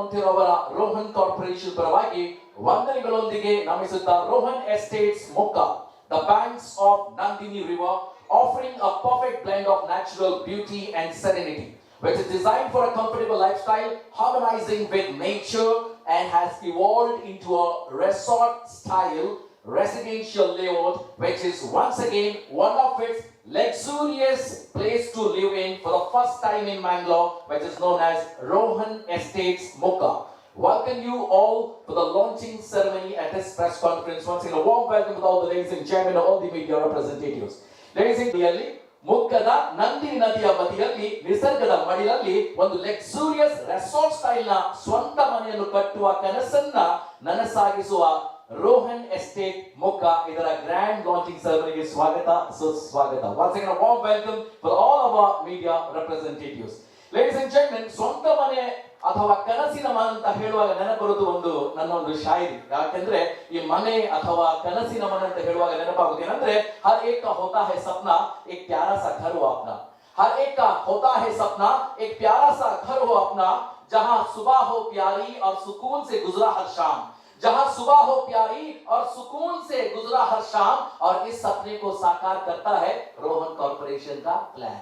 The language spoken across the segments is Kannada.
ಮೊಂಟೆರೊ ಅವರ ರೋಹನ್ ಕಾರ್ಪೊರೇಷನ್ ಪರವಾಗಿ ವಂದನೆಗಳೊಂದಿಗೆ ನಮಿಸುತ್ತಾ ರೋಹನ್ ಎಸ್ಟೇಟ್ಸ್ ಮೊಕ್ಕ, the banks of Nandini River, offering a perfect blend of natural beauty and serenity, which is designed for a comfortable lifestyle, harmonizing with nature, and has evolved into a resort-style residential layout, which is once again one of its luxurious place to live in for the first time in Mangalore, which is known as Rohan Estates Mukka. Welcome you all for the launching ceremony at this press conference. Once again, a warm welcome to all the ladies and gentlemen, all the media representatives. Ladies and gentlemen, ಮುಕ್ಕದ ನಂದಿನಿ ನದಿಯ ಬದಿಯಲ್ಲಿ ನಿಸರ್ಗದ ಮಡಿಲಲ್ಲಿ ಒಂದು ಲಕ್ಸುರಿಯಸ್ ರೆಸಾರ್ಟ್ ಸ್ಟೈಲ್ ನ ಸ್ವಂತ ಮನೆಯನ್ನು ಕಟ್ಟುವ ಕನಸನ್ನ ನನಸಾಗಿಸುವ ರೋಹನ್ ಎಸ್ಟೇಟ್ ಮೊಕ್ಕ ಇದರ ಗ್ರ್ಯಾಂಡ್ ಲಾಂಚಿಂಗ್ ಸೆರೆಮನಿಗೆ ಸ್ವಾಗತ ಸುಸ್ವಾಗತ. Once again, a warm welcome for all of our media representatives. Ladies and gentlemen, ಸ್ವಂತ ಮನೆ ಅಥವಾ ಕನಸಿನ ಮನೆ ಅಂತ ಹೇಳುವಾಗ ನೆನಪುವುದು ನನ್ನ ಒಂದು ಶಾಯರಿ. ಯಾಕೆಂದ್ರೆ ಈ ಮನೆ ಅಥವಾ ಕನಸಿನ ಮನೆ ಅಂತ ಹೇಳುವಾಗ ನೆನಪಾಗುತ್ತೆ ಏನಂದ್ರೆ, ಹರ್ ಏಕ್ ಕಾ ಹೋತಾ ಹೈ ಸಪ್ನಾ ಏಕ್ ಪ್ಯಾರಾ ಸಾ ಘರ್ ಹೋ ಅಪ್ನಾ. हर एक का होता है सपना एक प्यारा सा घर हो अपना, जहां सुबह हो प्यारी और सुकून से गुजरा हर शाम. जहां सुबह हो प्यारी और सुकून से गुजरा हर शाम. और इस सपने को साकार करता है रोहन कॉर्पोरेशन का प्लान.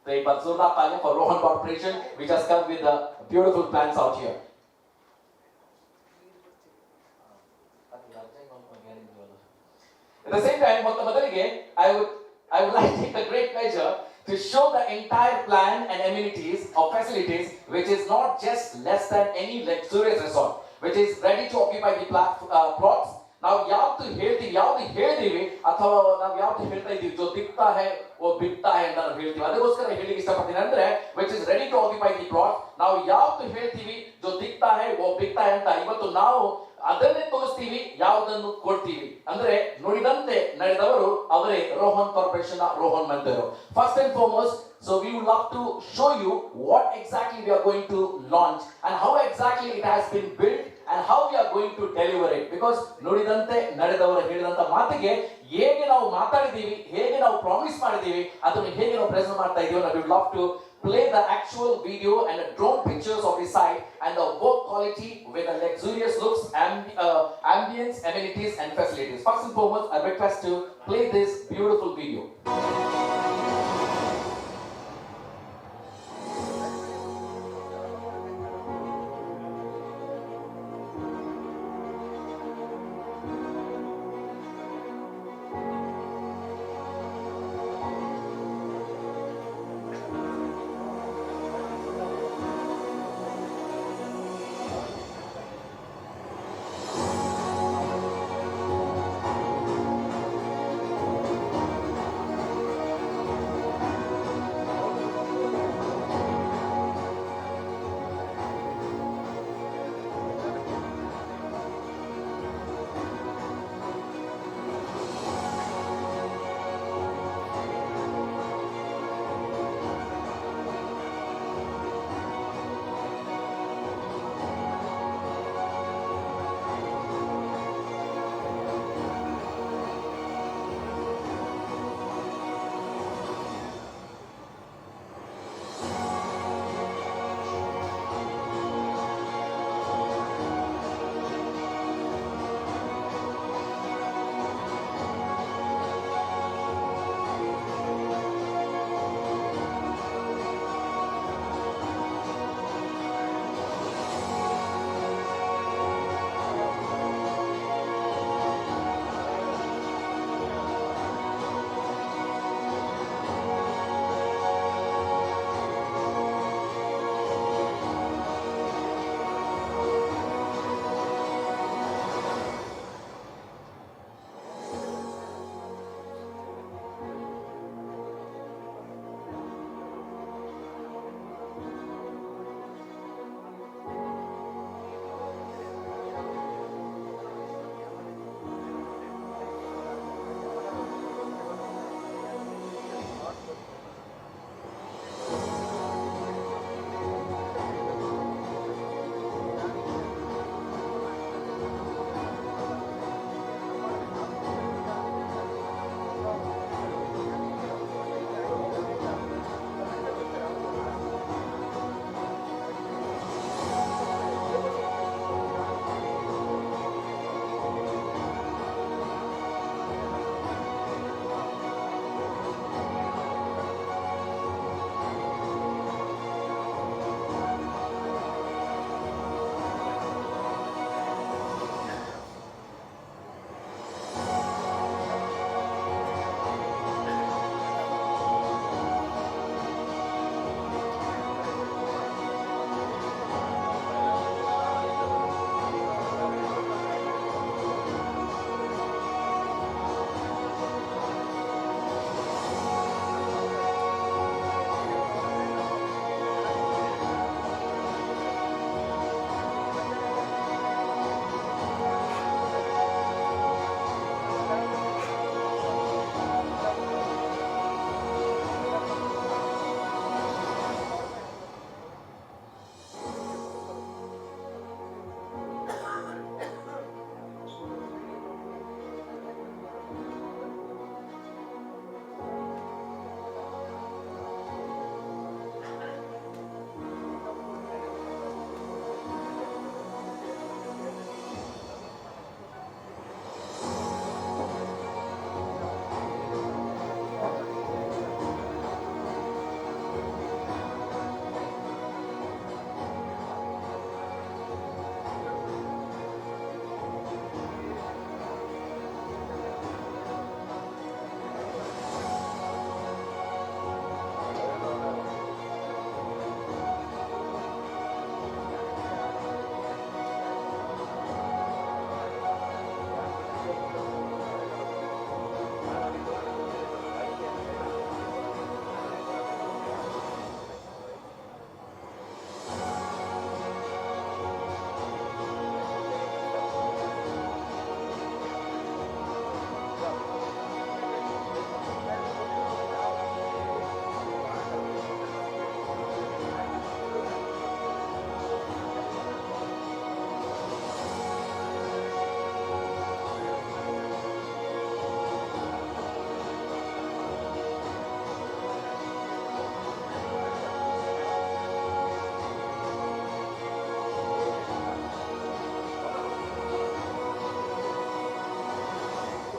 तो एक बार जोरदार तालियां for Rohan corporation which has come with the beautiful plans out here. At the same time, ಮೊದಲಿಗೆ I would like to take a great pleasure to show the entire plan and amenities or facilities, which is not just less than any luxurious resort, which is ready to occupy the plots. ನಾವು ಯಾವ್ದು ಹೇಳ್ತೀವಿ ಅಥವಾ ನಾವು ಯಾವ್ದು ಹೇಳ್ತಾ ಇದೀವಿ, ಜೋ ದಿಕ್ತಾ ಹೈ ಓ ಬಿಕ್ತಾ ಹೈ ಅಂತ ನಾವು ಹೇಳ್ತೀವಿ. ಅದಕ್ಕೋಸ್ಕರ ಹೇಳಿಕ್ಕೆ ಇಷ್ಟಪಡ್ತೀನಿ ಅಂದ್ರೆ which is ready to occupy the plot. ನಾವು ಯಾವ್ದು ಹೇಳ್ತೀವಿ ಜೋ ದಿಕ್ತಾ ಹೈ ಓ ಬಿಕ್ತಾ ಹೈ ಅಂತ, ಇವತ್ತು ನಾವು ಅದನ್ನೇ ತೋರಿಸ್ತೀವಿ, ಯಾವುದನ್ನು ಕೊಡ್ತೀವಿ. ಅಂದ್ರೆ ನುಡಿದಂತೆ ನಡೆದವರು ಅವರೇ Rohan corporation Rohan Monteiro. First and foremost, so we would love to show you what exactly we are going to launch and how exactly it has been built and how we are going to deliver it. Because ನುಡಿದಂತೆ ನಡೆದವರು ಹೇಳಿದಂತ ಮಾತಿಗೆ ಹೇಗೆ ನಾವು ಮಾತಾಡಿದೀವಿ, ಹೇಗೆ ನಾವು ಪ್ರಾಮಿಸ್ ಮಾಡಿದೀವಿ, ಅದನ್ನು ಹೇಗೆ ನಾವು ಪ್ರೆಸೆಂಟ್ ಮಾಡ್ತಾ ಇದೀವಿ. We would love to play the actual video and the drone pictures of the site and the work quality with the luxurious looks, ambience, amenities and facilities. First and foremost, I request to play this beautiful video.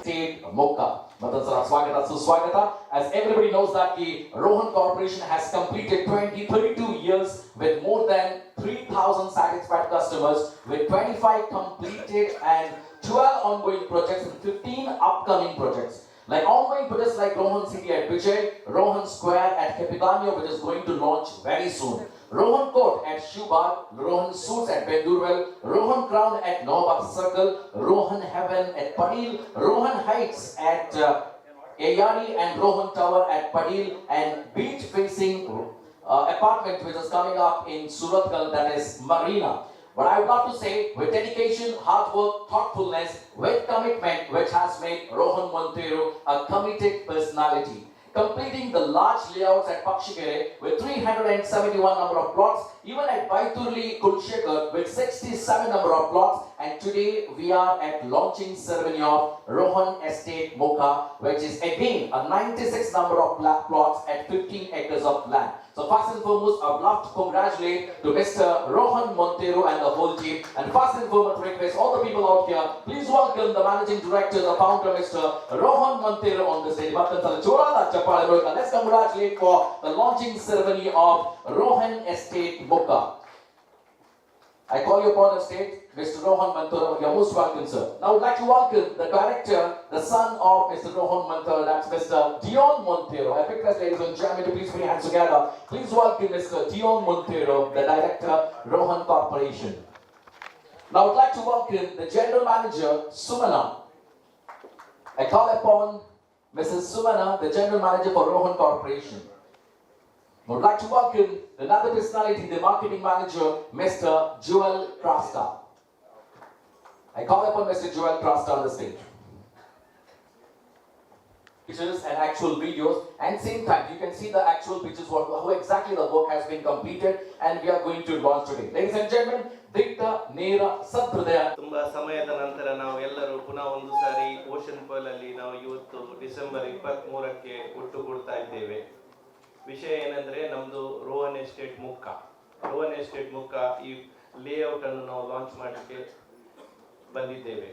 State Mokka. Matansara Swagata Suswagata. As everybody knows that the Rohan Corporation has completed 32 years with more than 3,000 satisfied customers, with 25 completed and 12 ongoing projects and 15 upcoming projects. Like ongoing projects like Rohan City at Vijay, Rohan Square at Kepiganyo, which is going to launch very soon. Rohan Court at Shubhag, Rohan Suits at Bendurwell, Rohan Crown at Novak Circle, Rohan Heaven at Padil, Rohan Heights at Ayari, and Rohan Tower at Padil, and beach facing apartment which is coming up in Surathkal, that is Marina. But I would love to say, with dedication, hard work, thoughtfulness, with commitment, which has made Rohan Montero a committed personality. Completing the large layouts at Pakshikere with 371 number of plots, even at Baiturli Kulshekar with 67 number of plots, and today we are at launching ceremony of Rohan Estate Mokka, which is again a 96 number of plots at 15 acres of land. So first and foremost, I would love to congratulate to Mr. Rohan Montero and the whole team. And first and foremost, request all the people out here, please welcome the managing director, the founder, Mr. Rohan Montero on the stage. Let's congratulate for the launching ceremony of Rohan Estate Mokka. I call you upon the stage, Mr. Rohan Montero. You're most welcome, sir. Now I would like to welcome the director, the son of Mr. Rohan Montero, that's Mr. Dion Montero. I request, ladies and gentlemen, to please put your hands together. Please welcome Mr. Dion Montero, the director, Rohan Corporation. Now I would like to welcome the general manager, Sumana. I call upon Mrs. Sumana, the general manager for Rohan Corporation. I would like to welcome another personality, the marketing manager, Mr. Joel Krasta. I call upon Mr. Joel Krasta on the stage. Pictures and actual videos, and same time you can see the actual pictures, how exactly the work has been completed, and we are going to launch today. Ladies and gentlemen, Dikta Nera Sadhridaya. ತುಂಬಾ ಸಮಯದ ನಂತರ ನಾವು ಎಲ್ಲರೂ ಪುನಃ ಒಂದು ಸಾರಿ ಓಷನ್ ಪರ್ಲ್ ಅಲ್ಲಿ ನಾವು ಇವತ್ತು ಡಿಸೆಂಬರ್ 23ಕ್ಕೆ ಒಟ್ಟುಗೂಡ್ತಾ ಇದ್ದೇವೆ. ವಿಷಯ ಏನಂದ್ರೆ ನಮ್ದು ರೋಹನ್ ಎಸ್ಟೇಟ್ ಮುಕ್ಕ ಈ ಲೇಔಟ್ ಅನ್ನು ನಾವು ಲಾಂಚ್ ಮಾಡಲಿಕ್ಕೆ ಬಂದಿದ್ದೇವೆ.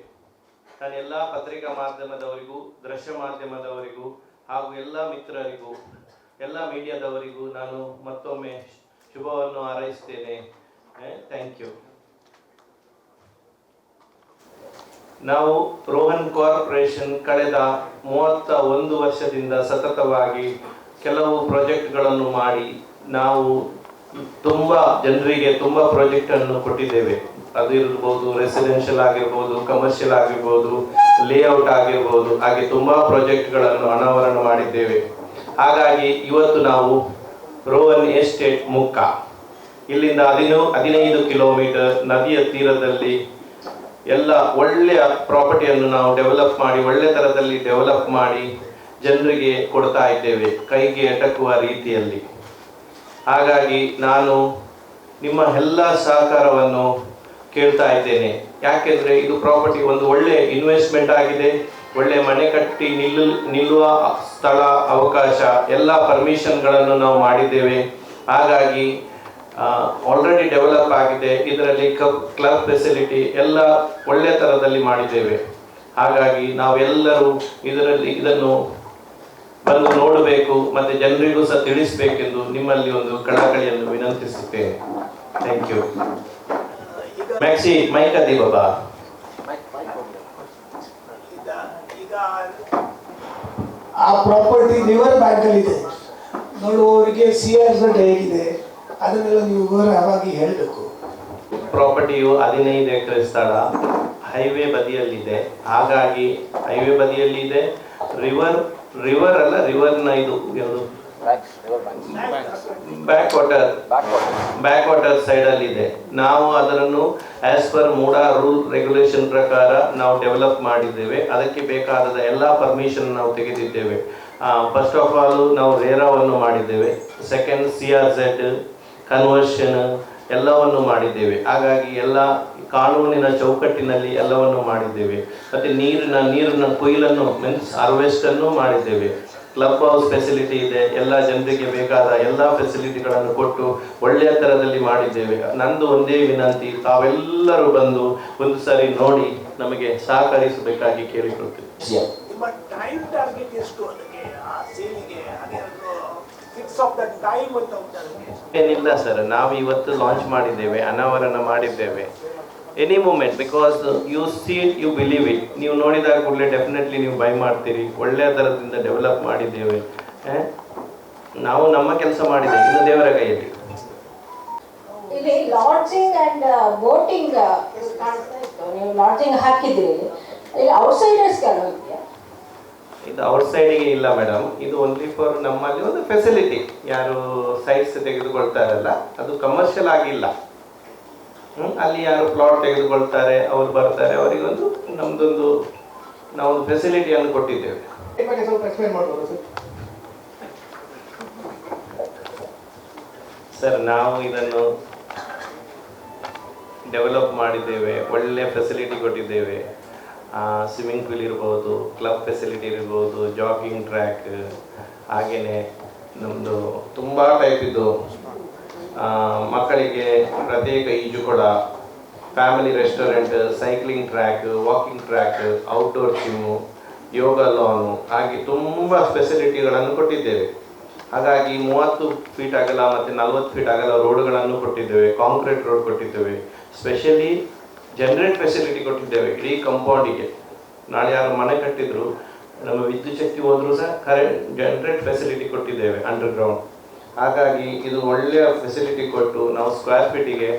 ನಾನು ಎಲ್ಲ ಪತ್ರಿಕಾ ಮಾಧ್ಯಮದವರಿಗೂ, ದೃಶ್ಯ ಮಾಧ್ಯಮದವರಿಗೂ ಹಾಗೂ ಎಲ್ಲ ಮಿತ್ರರಿಗೂ, ಎಲ್ಲ ಮೀಡಿಯಾದವರಿಗೂ ನಾನು ಮತ್ತೊಮ್ಮೆ ಶುಭವನ್ನು ಹಾರೈಸ್ತೇನೆ. Thank you. ನಾವು ರೋಹನ್ ಕಾರ್ಪೊರೇಷನ್ ಕಳೆದ 31 ವರ್ಷದಿಂದ ಸತತವಾಗಿ ಕೆಲವು ಪ್ರಾಜೆಕ್ಟ್ಗಳನ್ನು ಮಾಡಿ ನಾವು ತುಂಬಾ ಜನರಿಗೆ ತುಂಬಾ ಪ್ರಾಜೆಕ್ಟ್ ಅನ್ನು ಕೊಟ್ಟಿದ್ದೇವೆ. ಅದು ಇರಬಹುದು, ರೆಸಿಡೆನ್ಷಿಯಲ್ ಆಗಿರ್ಬೋದು, ಕಮರ್ಷಿಯಲ್ ಆಗಿರ್ಬೋದು, ಲೇಔಟ್ ಆಗಿರ್ಬೋದು, ಹಾಗೆ ತುಂಬಾ ಪ್ರಾಜೆಕ್ಟ್ಗಳನ್ನು ಅನಾವರಣ ಮಾಡಿದ್ದೇವೆ. ಹಾಗಾಗಿ ಇವತ್ತು ನಾವು ರೋಹನ್ ಎಸ್ಟೇಟ್ ಮುಕ್ಕ ಇಲ್ಲಿಂದ 15 ಕಿಲೋಮೀಟರ್ ನದಿಯ ತೀರದಲ್ಲಿ ಎಲ್ಲ ಒಳ್ಳೆಯ ಪ್ರಾಪರ್ಟಿಯನ್ನು ನಾವು ಒಳ್ಳೆ ತರದಲ್ಲಿ ಡೆವಲಪ್ ಮಾಡಿ ಜನರಿಗೆ ಕೊಡ್ತಾ ಇದ್ದೇವೆ, ಕೈಗೆ ಎಟಕುವ ರೀತಿಯಲ್ಲಿ. ಹಾಗಾಗಿ ನಾನು ನಿಮ್ಮ ಎಲ್ಲ ಸಹಕಾರವನ್ನು ಕೇಳ್ತಾ ಇದ್ದೇನೆ. ಯಾಕೆಂದ್ರೆ ಇದು ಪ್ರಾಪರ್ಟಿ ಒಂದು ಒಳ್ಳೆ ಇನ್ವೆಸ್ಟ್ಮೆಂಟ್ ಆಗಿದೆ, ಒಳ್ಳೆ ಮನೆ ಕಟ್ಟಿ ನಿಲ್ಲುವ ಸ್ಥಳ, ಅವಕಾಶ, ಎಲ್ಲ ಪರ್ಮಿಷನ್ಗಳನ್ನು ನಾವು ಮಾಡಿದ್ದೇವೆ. ಹಾಗಾಗಿ ಆಲ್ರೆಡಿ ಡೆವಲಪ್ ಆಗಿದೆ. ಇದರಲ್ಲಿ ಕ್ಲಬ್ ಫೆಸಿಲಿಟಿ ಎಲ್ಲ ಒಳ್ಳೆ ತರದಲ್ಲಿ ಮಾಡಿದ್ದೇವೆ. ಹಾಗಾಗಿ ನಾವೆಲ್ಲರೂ ಇದನ್ನು ಬಂದು ನೋಡಬೇಕು ಮತ್ತೆ ಜನರಿಗೂ ಸಹ ತಿಳಿಸಬೇಕೆಂದು ನಿಮ್ಮಲ್ಲಿ ಒಂದು ಕಳಕಳಿಯನ್ನು ವಿನಂತಿಸುತ್ತೇನೆ. Thank you. ಮ್ಯಾಕ್ಸಿ ಮೈಕ್ ಅದಿ ಬಾಬಾ. ಈಗ ಆ ಪ್ರಾಪರ್ಟಿ ರಿವರ್ ಬ್ಯಾಂಕ್ ಅಲ್ಲಿ ಇದೆ, ನೋಡುವವರಿಗೆ CRZ ಹೇಗಿದೆ ಅದನ್ನೆಲ್ಲ ನೀವು ವಿವರವಾಗಿ ಹೇಳಬೇಕು. ಪ್ರಾಪರ್ಟಿಯು 15 ಎಕರೆ ಸ್ಥಳ ಹೈವೇ ಬದಿಯಲ್ಲಿದೆ. ಹಾಗಾಗಿ ಹೈವೇ ಬದಿಯಲ್ಲಿದೆ. ರಿವರ್ನ ಇದು ಯಾವುದು ಬ್ಯಾಕ್ ವಾಟರ್ ಸೈಡ್ ಅಲ್ಲಿ ಇದೆ. ನಾವು ಅದನ್ನು as per MUDA rule regulation ಪ್ರಕಾರ ನಾವು ಡೆವಲಪ್ ಮಾಡಿದ್ದೇವೆ. ಅದಕ್ಕೆ ಬೇಕಾದ ಎಲ್ಲ ಪರ್ಮಿಷನ್ ನಾವು ತೆಗೆದಿದ್ದೇವೆ. ಫಸ್ಟ್ ಆಫ್ ಆಲ್ ನಾವು ರೇರಾವನ್ನು ಮಾಡಿದ್ದೇವೆ. ಸೆಕೆಂಡ್ CRZ ಕನ್ವರ್ಷನ್ ಎಲ್ಲವನ್ನು ಮಾಡಿದ್ದೇವೆ. ಹಾಗಾಗಿ ಎಲ್ಲ ಕಾನೂನಿನ ಚೌಕಟ್ಟಿನಲ್ಲಿ ಎಲ್ಲವನ್ನು ಮಾಡಿದ್ದೇವೆ. ಮತ್ತೆ ನೀರಿನ ಕೊಯ್ಲನ್ನು ಮೀನ್ಸ್ ಹಾರ್ವೆಸ್ಟ್ ಅನ್ನು ಮಾಡಿದ್ದೇವೆ. ಕ್ಲಬ್ ಹೌಸ್ ಫೆಸಿಲಿಟಿ ಇದೆ. ಎಲ್ಲ ಜನರಿಗೆ ಬೇಕಾದ ಎಲ್ಲ ಫೆಸಿಲಿಟಿಗಳನ್ನು ಕೊಟ್ಟು ಒಳ್ಳೆಯ ಥರದಲ್ಲಿ ಮಾಡಿದ್ದೇವೆ. ನಂದು ಒಂದೇ ವಿನಂತಿ, ತಾವೆಲ್ಲರೂ ಬಂದು ಒಂದು ಸಾರಿ ನೋಡಿ ನಮಗೆ ಸಹಕರಿಸಬೇಕಾಗಿ ಕೇಳಿಕೊಳ್ತೀವಿ. Yeah. ನಿಮ್ಮ ಟೈಮ್ ಟಾರ್ಗೆಟ್ ಎಷ್ಟು ಅದಕ್ಕೆ ಆ ಸೇಲಿಗೆ ಹಾಗೆ ಫಿಕ್ಸ್ ಆಫ್ ದ ಟೈಮ್ ಅಂತ ಉಂಟು ಅದಕ್ಕೆ? ಏನಿಲ್ಲ ಸರ್, ನಾವು ಇವತ್ತು ಲಾಂಚ್ ಮಾಡಿದ್ದೇವೆ, ಅನಾವರಣ ಮಾಡಿದ್ದೇವೆ. Any moment, because you see it, you believe it. ನೀವು ನೋಡಿದಾಗ ಕೂಡಲೇ ಡೆಫಿನೆಟ್ಲಿ ನೀವು ಬೈ ಮಾಡ್ತೀರಿ. ಒಳ್ಳೆಯ ಥರದಿಂದ ಡೆವಲಪ್ ಮಾಡಿದ್ದೇವೆ. ನಾವು ನಮ್ಮ ಕೆಲಸ ಮಾಡಿದ್ದೇವೆ, ಇನ್ನು ದೇವರ ಕೈಯಲ್ಲಿ. ಇಲ್ಲಿ ಲಾಡ್ಜಿಂಗ್ ಅಂಡ್ ಬೋಟಿಂಗ್ ನೀವು ಲಾಡ್ಜಿಂಗ್ ಹಾಕಿದ್ರಿ, ಇಲ್ಲಿ ಔಟ್ಸೈಡರ್ಸ್ ಕೆಲವು ಇದೆಯಾ? ಇದು ಔಟ್ ಸೈಡಿಗೆ ಇಲ್ಲ ಮೇಡಮ್, ಇದು ಓನ್ಲಿ ಫಾರ್ ನಮ್ಮಲ್ಲಿ ಒಂದು ಫೆಸಿಲಿಟಿ. ಯಾರು ಸೈಟ್ಸ್ ತೆಗೆದುಕೊಳ್ತಾರಲ್ಲ, ಅದು ಕಮರ್ಷಿಯಲ್ ಆಗಿಲ್ಲ. ಅಲ್ಲಿ ಯಾರು ಪ್ಲಾಟ್ ತೆಗೆದುಕೊಳ್ತಾರೆ, ಅವ್ರು ಬರ್ತಾರೆ, ಅವರಿಗೊಂದು ನಮ್ದೊಂದು ನಾವೊಂದು ಫೆಸಿಲಿಟಿಯನ್ನು ಕೊಟ್ಟಿದ್ದೇವೆ. ಸ್ವಲ್ಪ ಎಕ್ಸ್ಪ್ಲೈನ್ ಮಾಡ್ಬೋದು ಸರ್? ಸರ್, ನಾವು ಇದನ್ನು ಡೆವಲಪ್ ಮಾಡಿದ್ದೇವೆ, ಒಳ್ಳೆ ಫೆಸಿಲಿಟಿ ಕೊಟ್ಟಿದ್ದೇವೆ. ಸ್ವಿಮ್ಮಿಂಗ್ ಪೂಲ್ ಇರ್ಬೋದು, ಕ್ಲಬ್ ಫೆಸಿಲಿಟಿ ಇರ್ಬೋದು, ಜಾಗಿಂಗ್ ಟ್ರ್ಯಾಕ್, ಹಾಗೆಯೇ ನಮ್ಮದು ತುಂಬ ಟೈಪ್ ಇದು. ಮಕ್ಕಳಿಗೆ ಪ್ರತ್ಯೇಕ ಈಜುಕೊಳ, family restaurant, cycling track, walking track, outdoor gym, yoga lawn, ಹಾಗೆ ತುಂಬ ಫೆಸಿಲಿಟಿಗಳನ್ನು ಕೊಟ್ಟಿದ್ದೇವೆ. ಹಾಗಾಗಿ 30 ಫೀಟ್ ಅಗಲ ಮತ್ತು 40 ಫೀಟ್ ಅಗಲ ರೋಡ್ಗಳನ್ನು ಕೊಟ್ಟಿದ್ದೇವೆ, ಕಾಂಕ್ರೀಟ್ ರೋಡ್ ಕೊಟ್ಟಿದ್ದೇವೆ. ಸ್ಪೆಷಲಿ ಜನರೇಟ್ ಫೆಸಿಲಿಟಿ ಕೊಟ್ಟಿದ್ದೇವೆ ಇಡೀ ಕಂಪೌಂಡಿಗೆ. ನಾಳೆ ಯಾರು ಮನೆ ಕಟ್ಟಿದ್ರು, ನಮ್ಮ ವಿದ್ಯುತ್ ಶಕ್ತಿ ಹೋದರೂ ಸಹ ಕರೆಂಟ್ ಜನರೇಟ್ ಫೆಸಿಲಿಟಿ ಕೊಟ್ಟಿದ್ದೇವೆ ಅಂಡರ್ಗ್ರೌಂಡ್. ಹಾಗಾಗಿ ಇದು ಒಳ್ಳೆಯ ಫೆಸಿಲಿಟಿ ಕೊಟ್ಟು ನಾವು ಸ್ಕ್ವೇರ್ ಫೀಟಿಗೆ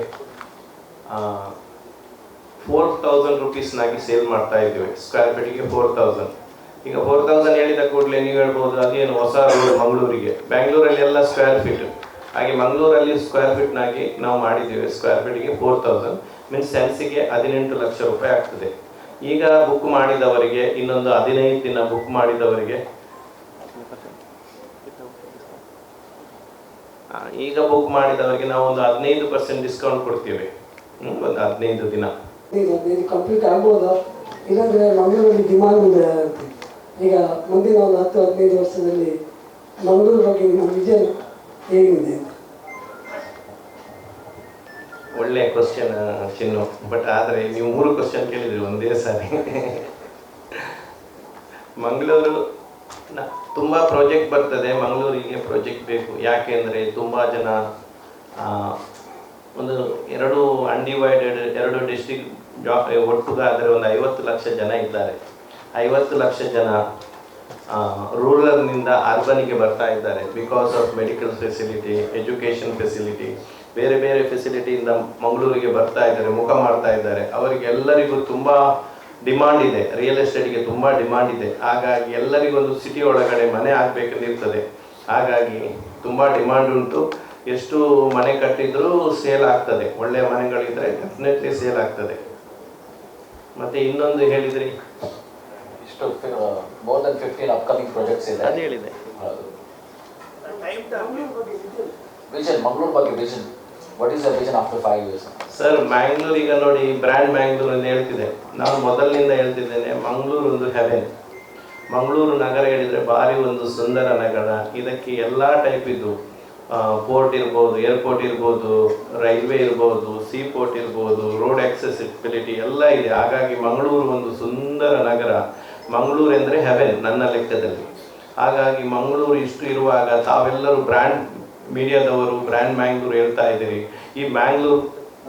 4000 ರುಪೀಸ್ನಾಗಿ ಸೇಲ್ ಮಾಡ್ತಾ ಇದ್ದೇವೆ. ಸ್ಕ್ವೇರ್ ಫೀಟಿಗೆ 4000. ಈಗ 4000 ಹೇಳಿದ ಕೂಡಲೇ ನೀವು ಹೇಳ್ಬೋದು ಅದೇನು ಹೊಸ ರೋಡ್ ಮಂಗಳೂರಿಗೆ. ಬ್ಯಾಂಗ್ಳೂರಲ್ಲಿ ಎಲ್ಲ ಸ್ಕ್ವೇರ್ ಫೀಟ್, ಹಾಗೆ ಮಂಗಳೂರಲ್ಲಿ ಸ್ಕ್ವೇರ್ ಫೀಟ್ನಾಗಿ ನಾವು ಮಾಡಿದ್ದೇವೆ. ಸ್ಕ್ವೇರ್ ಫೀಟಿಗೆ 4000 ಮೀನ್ಸ್ ಸೆನ್ಸಿಗೆ 18 ಲಕ್ಷ ರೂಪಾಯಿ ಆಗ್ತದೆ. ಈಗ ಬುಕ್ ಮಾಡಿದವರಿಗೆ ಇನ್ನೊಂದು 15 ದಿನ ಬುಕ್ ಮಾಡಿದವರಿಗೆ ನಾವು ಒಂದು 15% ಡಿಸ್ಕೌಂಟ್ ಕೊಡ್ತೀವಿ. ಒಂದು 15 ದಿನ ಇದು ಕಂಪ್ಲೀಟ್ ಆಗ್ಬೋದಾ? ಇಲ್ಲಾಂದರೆ ಮಂಗಳೂರಲ್ಲಿ ಡಿಮಾಂಡ್ ಇದೆ ಅಂತ. ಈಗ ಮುಂದಿನ ಒಂದು 10-15 ವರ್ಷದಲ್ಲಿ ಮಂಗಳೂರು ಬಗ್ಗೆ ನಿಮ್ಮ ವಿಷನ್ ಹೇಗಿದೆ? ಒಳ್ಳೆ ಕ್ವಶನ್ ಚಿನ್ನು, ಬಟ್ ಆದರೆ ನೀವು 3 ಕ್ವಶನ್ ಕೇಳಿದ್ರಿ ಒಂದೇ ಸಾರಿ. ಮಂಗಳೂರು ತುಂಬ ಪ್ರಾಜೆಕ್ಟ್ ಬರ್ತದೆ, ಮಂಗಳೂರಿಗೆ ಪ್ರಾಜೆಕ್ಟ್ ಬೇಕು. ಯಾಕೆಂದರೆ ತುಂಬ ಜನ ಒಂದು 2 ಅನ್ಡಿವೈಡೆಡ್ 2 ಡಿಸ್ಟ್ರಿಕ್ಟ್ ಒಟ್ಟುಗಾದರೆ ಒಂದು 50 ಲಕ್ಷ ಜನ ಇದ್ದಾರೆ. 50 ಲಕ್ಷ ಜನ ರೂರಲ್ನಿಂದ ಅರ್ಬನಿಗೆ ಬರ್ತಾ ಇದ್ದಾರೆ. Because of medical facility, education facility, ಬೇರೆ ಬೇರೆ ಫೆಸಿಲಿಟಿಯಿಂದ ಮಂಗಳೂರಿಗೆ ಬರ್ತಾ ಇದ್ದಾರೆ, ಮುಖ ಮಾಡ್ತಾ ಇದ್ದಾರೆ. ಅವರಿಗೆಲ್ಲರಿಗೂ ತುಂಬ ಡಿಮಾಂಡ್ ಇದೆ, ರಿಯಲ್ ಎಸ್ಟೇಟ್ಗೆ ತುಂಬ ಡಿಮಾಂಡ್ ಇದೆ. ಹಾಗಾಗಿ ಎಲ್ಲರಿಗೊಂದು ಸಿಟಿ ಒಳಗಡೆ ಮನೆ ಆಗಬೇಕಂದಿರ್ತದೆ. ಹಾಗಾಗಿ ತುಂಬ ಡಿಮಾಂಡ್ ಉಂಟು. ಎಷ್ಟು ಮನೆ ಕಟ್ಟಿದರೂ ಸೇಲ್ ಆಗ್ತದೆ. ಒಳ್ಳೆಯ ಮನೆಗಳಿದ್ದರೆ ಡೆಫಿನೆಟ್ಲಿ ಸೇಲ್ ಆಗ್ತದೆ. ಮತ್ತು ಇನ್ನೊಂದು ಹೇಳಿದ್ರಿ, more than 15 upcoming projects ಇದೆ. ಅದು ಹೇಳಿದೆ. ವಿಷನ್ ಮಂಗಳೂರು ಬಗ್ಗೆ vision, what is the vision after 5 years? Sir, Mangalore ಈಗ ನೋಡಿ, ಬ್ರ್ಯಾಂಡ್ ಮ್ಯಾಂಗ್ಳೂರ್ ಅಂತ ಹೇಳ್ತಿದೆ. ನಾನು ಮೊದಲಿನಿಂದ ಹೇಳ್ತಿದ್ದೇನೆ, ಮಂಗಳೂರು ಒಂದು ಹೆವೆನ್. ಮಂಗಳೂರು ನಗರ ಹೇಳಿದರೆ ಭಾರಿ ಒಂದು ಸುಂದರ ನಗರ. ಇದಕ್ಕೆ ಎಲ್ಲ ಟೈಪ್ ಇದ್ದು, ಪೋರ್ಟ್ ಇರ್ಬೋದು, ಏರ್ಪೋರ್ಟ್ ಇರ್ಬೋದು, ರೈಲ್ವೆ ಇರ್ಬೋದು, ಸೀ ಪೋರ್ಟ್ ಇರ್ಬೋದು, ರೋಡ್ ಆಕ್ಸೆಸಿಬಿಲಿಟಿ ಎಲ್ಲ ಇದೆ. ಹಾಗಾಗಿ ಮಂಗಳೂರು ಒಂದು ಸುಂದರ ನಗರ. ಮಂಗಳೂರು ಎಂದರೆ ಹೆವೆನ್ ನನ್ನ ಲೆಕ್ಕದಲ್ಲಿ. ಹಾಗಾಗಿ ಮಂಗಳೂರು ಇಷ್ಟು ಇರುವಾಗ ತಾವೆಲ್ಲರೂ ಬ್ರ್ಯಾಂಡ್ ಮೀಡಿಯಾದವರು ಬ್ರ್ಯಾಂಡ್ ಮ್ಯಾಂಗ್ಳೂರು ಹೇಳ್ತಾ ಇದ್ದೀರಿ. ಈ ಮ್ಯಾಂಗ್ಳೂರು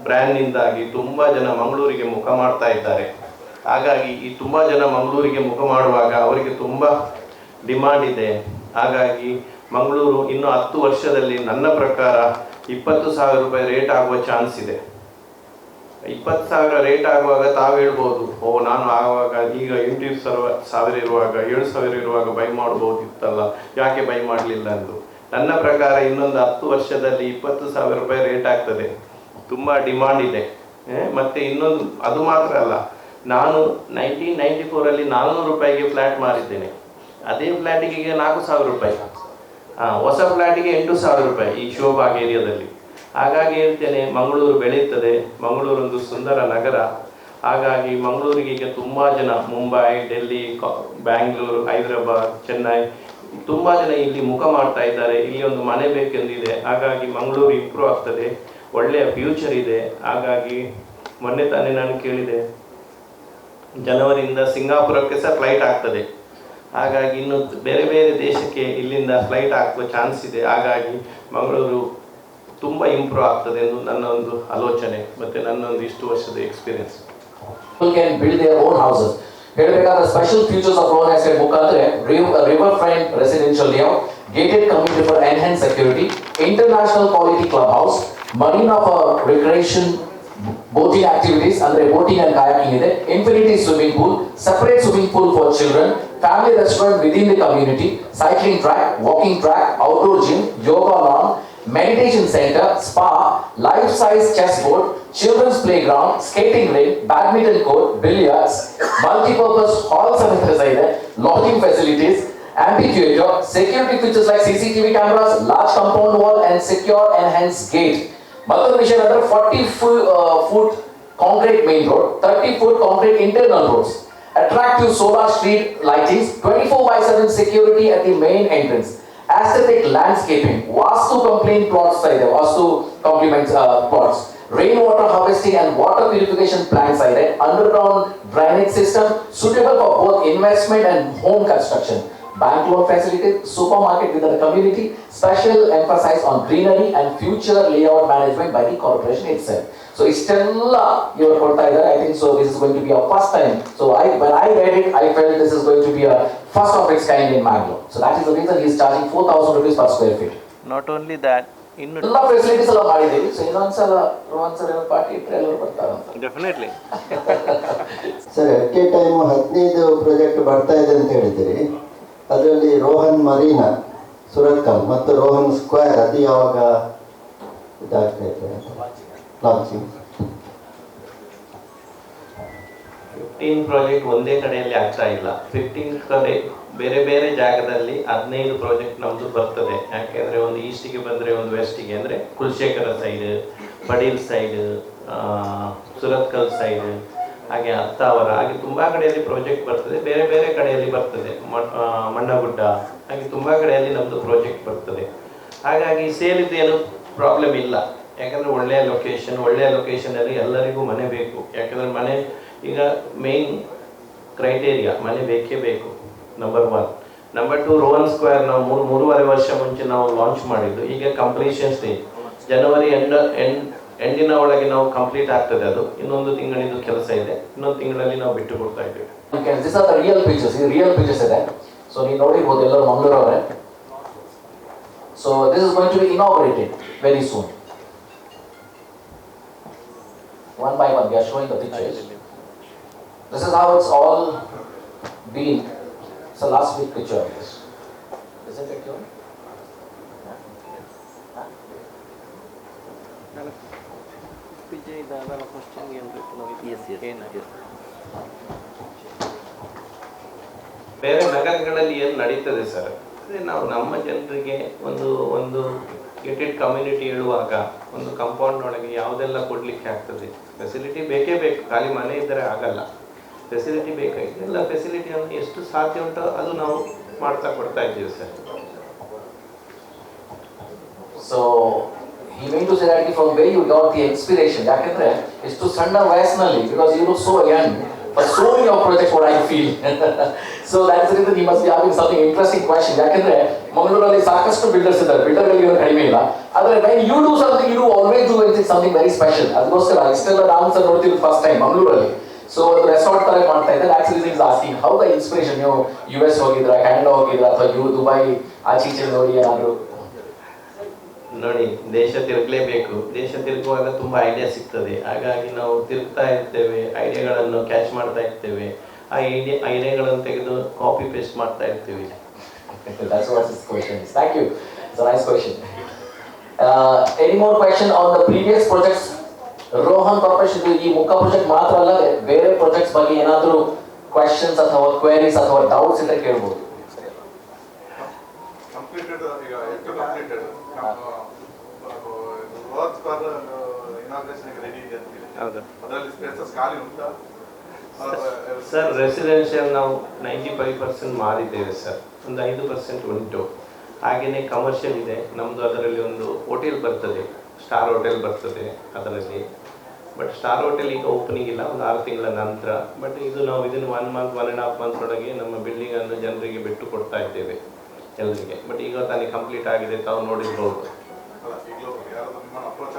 ಬ್ರ್ಯಾಂಡ್ನಿಂದಾಗಿ ತುಂಬ ಜನ ಮಂಗಳೂರಿಗೆ ಮುಖ ಮಾಡ್ತಾ ಇದ್ದಾರೆ. ಹಾಗಾಗಿ ಈ ತುಂಬ ಜನ ಮಂಗಳೂರಿಗೆ ಮುಖ ಮಾಡುವಾಗ ಅವರಿಗೆ ತುಂಬ ಡಿಮಾಂಡ್ ಇದೆ. ಹಾಗಾಗಿ ಮಂಗಳೂರು ಇನ್ನು 10 ವರ್ಷದಲ್ಲಿ ನನ್ನ ಪ್ರಕಾರ 20,000 ರೂಪಾಯಿ ರೇಟ್ ಆಗುವ ಚಾನ್ಸ್ ಇದೆ. 20,000 ರೇಟ್ ಆಗುವಾಗ ತಾವು ಹೇಳ್ಬೋದು, ನಾನು ಆಗುವಾಗ ಈಗ 80,000 ಇರುವಾಗ 7,000 ಇರುವಾಗ ಬೈ ಮಾಡ್ಬೋದಿತ್ತಲ್ಲ, ಯಾಕೆ ಬೈ ಮಾಡಲಿಲ್ಲ ಎಂದು. ನನ್ನ ಪ್ರಕಾರ ಇನ್ನೊಂದು 10 ವರ್ಷದಲ್ಲಿ 20,000 ರೂಪಾಯಿ ರೇಟ್ ಆಗ್ತದೆ. ತುಂಬ ಡಿಮಾಂಡ್ ಇದೆ. ಮತ್ತು ಇನ್ನೊಂದು ಅದು ಮಾತ್ರ ಅಲ್ಲ, ನಾನು 1994 400 ರೂಪಾಯಿಗೆ ಫ್ಲ್ಯಾಟ್ ಮಾರಿದ್ದೇನೆ. ಅದೇ ಫ್ಲ್ಯಾಟಿಗೆ ಈಗ 4,000 ರೂಪಾಯಿ. ಹೊಸ ಫ್ಲ್ಯಾಟಿಗೆ 8,000 ರೂಪಾಯಿ ಈ ಶಿವಬಾಗ್ ಏರಿಯಾದಲ್ಲಿ. ಹಾಗಾಗಿ ಹೇಳ್ತೇನೆ, ಮಂಗಳೂರು ಬೆಳೆಯುತ್ತದೆ. ಮಂಗಳೂರು ಒಂದು ಸುಂದರ ನಗರ. ಹಾಗಾಗಿ ಮಂಗಳೂರಿಗೆ ಈಗ ತುಂಬ ಜನ ಮುಂಬೈ, ಡೆಲ್ಲಿ, ಬ್ಯಾಂಗ್ಳೂರು, ಹೈದರಾಬಾದ್, ಚೆನ್ನೈ ತುಂಬ ಜನ ಇಲ್ಲಿ ಮುಖ ಮಾಡ್ತಾ ಇದ್ದಾರೆ. ಇಲ್ಲಿ ಒಂದು ಮನೆ ಬೇಕೆಂದಿದೆ. ಹಾಗಾಗಿ ಮಂಗಳೂರು ಇಂಪ್ರೂವ್ ಆಗ್ತದೆ, ಒಳ್ಳೆಯ ಫ್ಯೂಚರ್ ಇದೆ. ಹಾಗಾಗಿ ಮೊನ್ನೆ ತಾನೇ ನಾನು ಕೇಳಿದೆ, ಜನವರಿಯಿಂದ ಸಿಂಗಾಪುರಕ್ಕೆ ಸಹ ಫ್ಲೈಟ್ ಆಗ್ತದೆ. ಹಾಗಾಗಿ ಇನ್ನು ಬೇರೆ ಬೇರೆ ದೇಶಕ್ಕೆ ಇಲ್ಲಿಂದ ಫ್ಲೈಟ್ ಹಾಕುವ ಚಾನ್ಸ್ ಇದೆ. ಹಾಗಾಗಿ ಮಂಗಳೂರು ತುಂಬ ಇಂಪ್ರೂವ್ ಆಗ್ತದೆ ಎಂದು ನನ್ನ ಒಂದು ಆಲೋಚನೆ ಮತ್ತು ನನ್ನ ಒಂದು ಇಷ್ಟು ವರ್ಷದ experience. People can build their own houses. ಹೇಳಬೇಕಾದ special features of Rohan estate ಮುಖಾಂತರ river front residential layout, gated community for enhanced security, international quality clubhouse, marina for recreation, boating activities ಅಂದ್ರೆ boating and kayaking ಇದೆ, infinity swimming pool, separate swimming pool for children, family restaurant within the community, cycling track, walking track, outdoor gym, yoga lawn, meditation center, spa, life-size chessboard, children's playground, skating rink, badminton court, billiards, multi-purpose hall services ಇದೆ, lodging facilities, amphitheater, security features like CCTV cameras, large compound wall and secure enhanced gate. ಮತ್ತೊಂದು ವಿಷಯ ಅಂದ್ರೆ 40 foot concrete main road, 30 foot concrete internal roads, attractive solar street lightings, 24/7 security at the main entrance, aesthetic landscaping, vastu complaint plots ಇದೆ, vastu complements plots, rainwater harvesting and water purification plants ಇದೆ, underground drainage system suitable for both investment and home construction, bank loan facilities, supermarket within the community, special emphasis on greenery and future layout management by the corporation itself. So ಇಷ್ಟೆಲ್ಲ ಇವರು ಕೊಡ್ತಾ ಇದ್ದಾರೆ. I think so this is going to be a first time. So when I read it, I felt this is going to be a first of its kind in Mangalore. So that is the reason he is charging 4,000 rupees per square feet. Not only that, ಇನ್ನು ಎಲ್ಲ ಫೆಸಿಲಿಟೀಸ್ ಎಲ್ಲ ಮಾಡಿದ್ದೀವಿ. ಸೊ ಇನ್ನೊಂದ್ಸಲ ಪಾರ್ಟಿ ಇಟ್ಟರೆ ಎಲ್ಲರೂ ಬರ್ತಾರಂತ. Definitely. Sir, at a time 15 project ಬರ್ತಾ ಇದೆ ಅಂತ ಹೇಳಿದ್ದೀರಿ. ಅದರಲ್ಲಿ ರೋಹನ್ ಮರೀನಾ ಸುರತ್ಕಲ್ ಮತ್ತು ರೋಹನ್ ಸ್ಕ್ವೇರ್ ಅದು ಯಾವಾಗ ಇದಾಗ್ತಾ ಇದೆ ಲಾಂಚಿಂಗ್? 15 ಪ್ರಾಜೆಕ್ಟ್ ಒಂದೇ ಕಡೆಯಲ್ಲಿ ಆಗ್ತಾ ಇಲ್ಲ. 15 ಕಡೆ ಬೇರೆ ಬೇರೆ ಜಾಗದಲ್ಲಿ 15 ಪ್ರಾಜೆಕ್ಟ್ ನಮ್ಮದು ಬರ್ತದೆ. ಯಾಕೆಂದರೆ ಒಂದು ಈಸ್ಟಿಗೆ ಬಂದರೆ ಒಂದು ವೆಸ್ಟಿಗೆ, ಅಂದರೆ Kulashekara side, Padil side, Surathkal side, ಹಾಗೆ ಹತ್ತಾವರ, ಹಾಗೆ ತುಂಬ ಕಡೆಯಲ್ಲಿ ಪ್ರಾಜೆಕ್ಟ್ ಬರ್ತದೆ. ಬೇರೆ ಬೇರೆ ಕಡೆಯಲ್ಲಿ ಬರ್ತದೆ, ಮಣ್ಣಗುಡ್ಡ, ಹಾಗೆ ತುಂಬ ಕಡೆಯಲ್ಲಿ ನಮ್ಮದು ಪ್ರಾಜೆಕ್ಟ್ ಬರ್ತದೆ. ಹಾಗಾಗಿ ಸೇಲಿದ್ದು ಏನು ಪ್ರಾಬ್ಲಮ್ ಇಲ್ಲ. ಯಾಕಂದರೆ ಒಳ್ಳೆಯ ಲೊಕೇಶನಲ್ಲಿ ಎಲ್ಲರಿಗೂ ಮನೆ ಬೇಕು. ಯಾಕಂದರೆ ಮನೆ ಈಗ ಮೇನ್ ಕ್ರೈಟೇರಿಯಾ ಮನೆ ಬೇಕೇ ಬೇಕು, ನಂಬರ್ 1. ನಂಬರ್ 2, ರೋಹನ್ ಸ್ಕ್ವೇರ್ ನಾವು 3.5 ವರ್ಷ ಮುಂಚೆ ನಾವು ಲಾಂಚ್ ಮಾಡಿದ್ದು. ಈಗ ಕಂಪ್ಲೀಷನ್ ಸ್ಟೇಜ್ ಜನವರಿ ಎಂಡಿನ ಒಳಗೆ ನಾವು ಕಂಪ್ಲೀಟ್ ಆಗ್ತದೆ. ಅದು ಇನ್ನೊಂದು ತಿಂಗಳಿಂದ ಕೆಲಸ ಇದೆ, ಇನ್ನೊಂದು ತಿಂಗಳಲ್ಲಿ ನಾವು ಬಿಟ್ಟು ಕೊಡ್ತಾ ಇದ್ದೇವೆ. These are the real pictures. ಇದು ರಿಯಲ್ ಪಿಕ್ಚರ್ಸ್ ಇದೆ. ಸೊ ನೀವು ನೋಡಿರ್ಬೋದು ಎಲ್ಲರೂ ಮಂಗಳೂರವರೇ. So this is going to be inaugurated very soon. One by one we are showing the pictures. This is how it's all been. It's the last big picture of this. Isn't it cute? ಬೇರೆ ನಗರಗಳಲ್ಲಿ ಏನು ನಡೀತದೆ ಸರ್, ಅದೇ ನಾವು ನಮ್ಮ ಜನರಿಗೆ ಒಂದು ಗೇಟೆಡ್ ಕಮ್ಯುನಿಟಿ ಹೇಳುವಾಗ ಒಂದು ಕಾಂಪೌಂಡ್ ಒಳಗೆ ಯಾವುದೆಲ್ಲ ಕೊಡಲಿಕ್ಕೆ ಆಗ್ತದೆ. ಫೆಸಿಲಿಟಿ ಬೇಕೇ ಬೇಕು, ಖಾಲಿ ಮನೆ ಇದ್ದರೆ ಆಗಲ್ಲ, ಫೆಸಿಲಿಟಿ ಬೇಕಾಗಿದೆ. ಎಲ್ಲ ಫೆಸಿಲಿಟಿಯನ್ನು ಎಷ್ಟು ಸಾಧ್ಯ ಉಂಟೋ ಅದು ನಾವು ಕೊಡ್ತಾ ಇದ್ದೀವಿ sir. So he meant to say that from where you got the inspiration. ಯಾಕಂದ್ರೆ ಎಷ್ಟು ಸಣ್ಣ ವಯಸ್ಸಿನಲ್ಲಿ, because you look so young for so many of projects, what I feel. So that's the reason he must be having something interesting question. ಯಾಕಂದ್ರೆ ಮಂಗಳೂರಲ್ಲಿ ಸಾಕಷ್ಟು ಬಿಲ್ಡರ್ಸ್ ಇದ್ದಾರೆ, ಬಿಲ್ಡರ್ಗಳಿಗೆ ಏನು ಕಡಿಮೆ ಇಲ್ಲ. ಆದರೆ when you do something, you do always do something very special. ಅದಕ್ಕೋಸ್ಕರ ಇಷ್ಟೆಲ್ಲ ಡಾನ್ಸ್ ನೋಡ್ತೀವಿ ಫಸ್ಟ್ ಟೈಮ್ ಮಂಗಳೂರಲ್ಲಿ. ಸೊ ಅದು ರೆಸಾರ್ಟ್ ತರ ಮಾಡ್ತಾ ಇದ್ದಾರೆ. Actually is asking how the inspiration. ನೀವು US ಹೋಗಿದ್ರಾ, ಕೆನಡಾ ಹೋಗಿದ್ರಾ, ಅಥವಾ ದುಬೈ ಆಚೀಚೆ ನೋಡಿ ಏನಾದ್ರು? ನೋಡಿ, ದೇಶ ತಿರುಗಲೇಬೇಕು. ದೇಶ ತಿರುಗುವಾಗ ತುಂಬ ಐಡಿಯಾ ಸಿಗ್ತದೆ. ಹಾಗಾಗಿ ನಾವು ತಿರುಗ್ತಾ ಇರ್ತೇವೆ, ಐಡಿಯಾಗಳನ್ನು ಕ್ಯಾಚ್ ಮಾಡ್ತಾ ಇರ್ತೇವೆ. ಆ ಐಡಿಯಾಗಳನ್ನು ತೆಗೆದು ಕಾಪಿ ಪೇಸ್ಟ್ ಮಾಡ್ತಾ ಇರ್ತೀವಿ. That's what his question is. Thank you. It's a nice question. Any more question on the previous projects? Rohan corporation ಈ ಮುಖ ಪ್ರಾಜೆಕ್ಟ್ ಮಾತ್ರ ಅಲ್ಲ, ಬೇರೆ ಪ್ರಾಜೆಕ್ಟ್ಸ್ ಬಗ್ಗೆ ಏನಾದರೂ ಕ್ವೆಶ್ಚನ್ಸ್ ಅಥವಾ ಕ್ವೆರೀಸ್ ಅಥವಾ ಡೌಟ್ಸ್ ಇದ್ರೆ ಕೇಳ್ಬೋದು. ಕಂಪ್ಲೀಟೆಡ್ ಈಗ ಎಷ್ಟು completed work for inauguration ready ಇದೆ ಅಂತ ಹೇಳಿ. ಹೌದು. ಅದರಲ್ಲಿ ಸ್ಪೇಸಸ್ ಖಾಲಿ ಉಂಟಾ ಸರ್? ರೆಸಿಡೆನ್ಷಿಯಲ್ ನಾವು 95% ಮಾರಿದ್ದೇವೆ ಸರ್, ಒಂದು 5% ಉಂಟು. ಹಾಗೆಯೇ ಕಮರ್ಷಿಯಲ್ ಇದೆ ನಮ್ಮದು. ಅದರಲ್ಲಿ ಒಂದು ಹೋಟೆಲ್ ಬರ್ತದೆ, ಸ್ಟಾರ್ ಹೋಟೆಲ್ ಬರ್ತದೆ ಅದರಲ್ಲಿ. ಬಟ್ ಸ್ಟಾರ್ ಹೋಟೆಲ್ ಈಗ ಓಪನಿಂಗ್ ಇಲ್ಲ, ಒಂದು 6 ತಿಂಗಳ ನಂತರ. ಬಟ್ ಇದು ನಾವು ಇದನ್ನು 1 ಮಂತ್ 1.5 ಮಂತ್ಸ್ ಒಳಗೆ ನಮ್ಮ ಬಿಲ್ಡಿಂಗನ್ನು ಜನರಿಗೆ ಬಿಟ್ಟು ಕೊಡ್ತಾ ಇದ್ದೇವೆ ಎಲ್ಲರಿಗೆ. ಬಟ್ ಈಗ ತಾನೇ ಕಂಪ್ಲೀಟ್ ಆಗಿದೆ, ತಾವು ನೋಡಿರ್ಬೋದು. ಅಪ್ರೋಚ್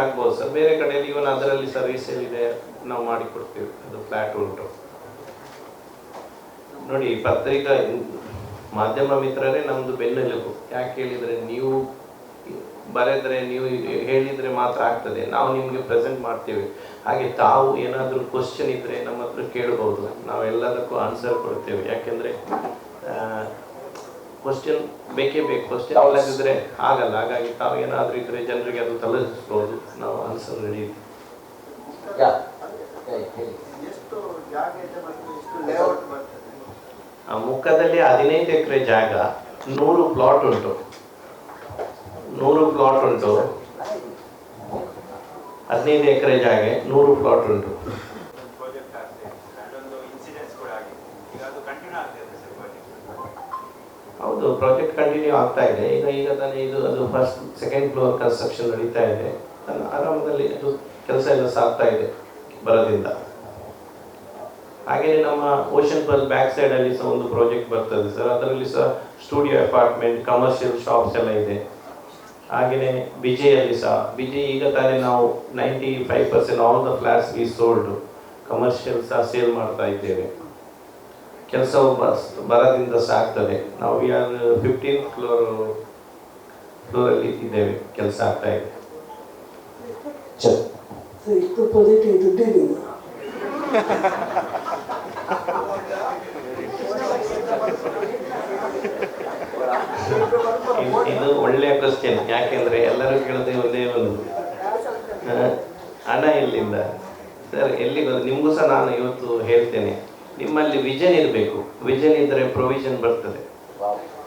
ಆಗ್ಬೋದು ಸರ್. ಬೇರೆ ಕಡೆಯಲ್ಲಿ ಇವನ್ ಅದರಲ್ಲಿ ಸರ್ವಿಸ್ ಇದೆ, ನಾವು ಮಾಡಿಕೊಡ್ತೀವಿ. ಅದು ಫ್ಲಾಟ್ ಉಂಟು ನೋಡಿ. ಪತ್ರಿಕಾ ಮಾಧ್ಯಮ ಮಿತ್ರರೇ ನಮ್ಮದು ಬೆನ್ನೆಲುಬು. ಯಾಕೆ ಹೇಳಿದರೆ, ನೀವು ಬರೆದರೆ, ನೀವು ಹೇಳಿದರೆ ಮಾತ್ರ ಆಗ್ತದೆ. ನಾವು ನಿಮಗೆ ಪ್ರೆಸೆಂಟ್ ಮಾಡ್ತೇವೆ. ಹಾಗೆ ತಾವು ಏನಾದರೂ ಕ್ವಶನ್ ಇದ್ದರೆ ನಮ್ಮ ಹತ್ರ ಕೇಳ್ಬೋದು, ನಾವು ಎಲ್ಲದಕ್ಕೂ ಆನ್ಸರ್ ಕೊಡ್ತೇವೆ. ಯಾಕೆಂದರೆ ಕ್ವಶನ್ ಬೇಕೇ ಬೇಕು, ಕ್ವಶನ್ ಇಲ್ಲದಿದ್ದರೆ ಆಗಲ್ಲ. ಹಾಗಾಗಿ ತಾವು ಏನಾದರೂ ಇದ್ದರೆ ಜನರಿಗೆ ಅದು ತಲುಪಿಸ್ಬೋದು, ನಾವು ಆನ್ಸರ್ ರೆಡಿ ಇದ್ದೀವಿ. ಮುಖದಲ್ಲಿ 15 ಎಕರೆ ಜಾಗ, 100 ಪ್ಲಾಟ್ ಉಂಟು. 15 ಎಕರೆ ಜಾಗ, 100 ಪ್ಲಾಟ್ ಉಂಟು. ಹೌದು, ಪ್ರಾಜೆಕ್ಟ್ ಕಂಟಿನ್ಯೂ ಆಗ್ತಾ ಇದೆ. ಈಗ ತಾನೇ ಇದು ಅದು ಫಸ್ಟ್ ಸೆಕೆಂಡ್ ಫ್ಲೋರ್ ಕನ್ಸ್ಟ್ರಕ್ಷನ್ ನಡೀತಾ ಇದೆ. ಆರಾಮದಲ್ಲಿ ಅದು ಕೆಲಸ ಎಲ್ಲ ಸಾಗ್ತಾ ಇದೆ ಬರದಿಂದ. ಹಾಗೆಯೇ ನಮ್ಮ ಓಷನ್ ಪಲ್ ಬ್ಯಾಕ್ ಸೈಡಲ್ಲಿ ಸಹ ಒಂದು ಪ್ರಾಜೆಕ್ಟ್ ಬರ್ತದೆ ಸರ್. ಅದರಲ್ಲಿ ಸಹ ಸ್ಟುಡಿಯೋ ಅಪಾರ್ಟ್ಮೆಂಟ್, ಕಮರ್ಷಿಯಲ್ ಶಾಪ್ಸ್ ಎಲ್ಲ ಇದೆ. ಹಾಗೆಯೇ ಬಿಜೆಯಲ್ಲಿ ಸಹ, ಬಿಜೆ ಈಗ ತಾನೇ ನಾವು 95% all the flats we sold. Commercial ಸಹ ಸೇಲ್ ಮಾಡ್ತಾ ಇದ್ದೇವೆ. ಕೆಲಸವು ಬರದಿಂದ ಸಾಗ್ತದೆ. ನಾವು 15th ಫ್ಲೋರಲ್ಲಿ ಇದ್ದೇವೆ, ಕೆಲಸ ಆಗ್ತಾ ಇದೆ. ಇಷ್ಟು ಪ್ರಾಜೆಕ್ಟ್ ದುಡ್ಡಿಲ್ಲ. ಇದು ಒಳ್ಳೆಯ ಕ್ವಶನ್. ಯಾಕೆಂದ್ರೆ ಎಲ್ಲರೂ ಕೇಳೋದೇ ಒಂದೇ ಒಂದು, ಹಣ ಎಲ್ಲಿಂದ ಸರ್, ಎಲ್ಲಿ ನಿಮಗೂ ಸಹ ನಾನು ಇವತ್ತು ಹೇಳ್ತೇನೆ, ನಿಮ್ಮಲ್ಲಿ ವಿಷನ್ ಇರಬೇಕು. ವಿಷನ್ ಇದ್ದರೆ ಪ್ರೊವಿಷನ್ ಬರ್ತದೆ.